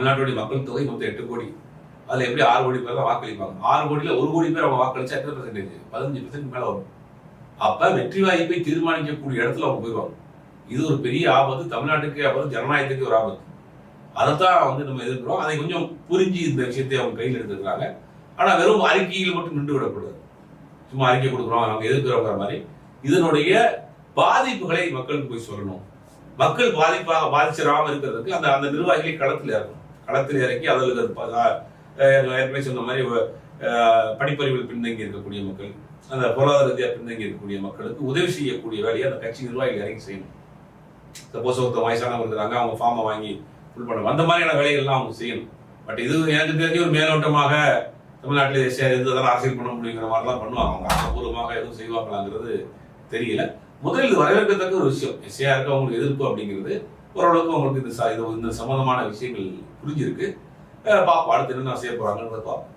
தமிழ்நாட்டுடைய மக்கள் தொகை மொத்தம் 8 கோடி. அதுல எப்படி 6 கோடி பேர் தான் வாக்களிப்பாங்க. 6 கோடியில 1 கோடி பேர் அவங்க வாக்களிச்சா எத்தனை பெர்சன்டேஜ்? 15% மேல வரும். அப்ப வெற்றி வாய்ப்பை தீர்மானிக்கக்கூடிய இடத்துல அவங்க போயிடுவாங்க. இது ஒரு பெரிய ஆபத்து, தமிழ்நாட்டுக்கு ஆபத்து, ஜனநாயகத்துக்கு ஒரு ஆபத்து. அதைத்தான் நம்ம எதிர்க்கிறோம். அதை கொஞ்சம் புரிஞ்சு இந்த விஷயத்தை அவங்க கையில் எடுத்துக்கிறாங்க. ஆனா வெறும் அறிக்கையில் மட்டும் நின்று விடக்கூடாது. சும்மா அறிக்கை கொடுக்குறோம், அவங்க எதிர்க்கிறோங்கிற மாதிரி இதனுடைய பாதிப்புகளை மக்களுக்கு போய் சொல்லணும். மக்கள் பாதிச்சிடாம இருக்கிறதுக்கு அந்த அந்த நிர்வாகிகளை களத்தில் இறக்கி அதில் சொன்ன மாதிரி படிப்பறிவில் பின்தங்கி இருக்கக்கூடிய மக்கள், அந்த பொருளாதார ரீதியாக பின்தங்கி இருக்கக்கூடிய மக்களுக்கு உதவி செய்யக்கூடிய வேலையை அந்த கட்சி நிர்வாகிகள் இறங்கி செய்யணும். சப்போஸ் ஒருத்தர் வயசானவங்க இருக்கிறாங்க, அவங்க ஃபார்மை வாங்கி ஃபுல் பண்ணணும், அந்த மாதிரியான வேலைகள்லாம் அவங்க செய்யணும். பட் இது எனக்கு தெரிஞ்ச ஒரு மேலோட்டமாக தமிழ்நாட்டில் இருந்ததால் அரசியல் பண்ண முடியுங்கிற மாதிரிலாம் பண்ணுவாங்க. அவங்க ஆக்கப்பூர்வமாக எதுவும் செய்வாங்களாங்கிறது தெரியல. முதலில் இது வரவேற்கத்தக்க ஒரு விஷயம். எஸ்ஏஆருக்கு அவங்களுக்கு எதிர்ப்பு அப்படிங்கிறது ஓரளவுக்கு அவங்களுக்கு இந்த சம்பந்தமான விஷயங்கள் புரிஞ்சிருக்கு. பார்ப்போம் அடுத்து என்ன செய்ய போறாங்கன்னு பார்ப்போம்.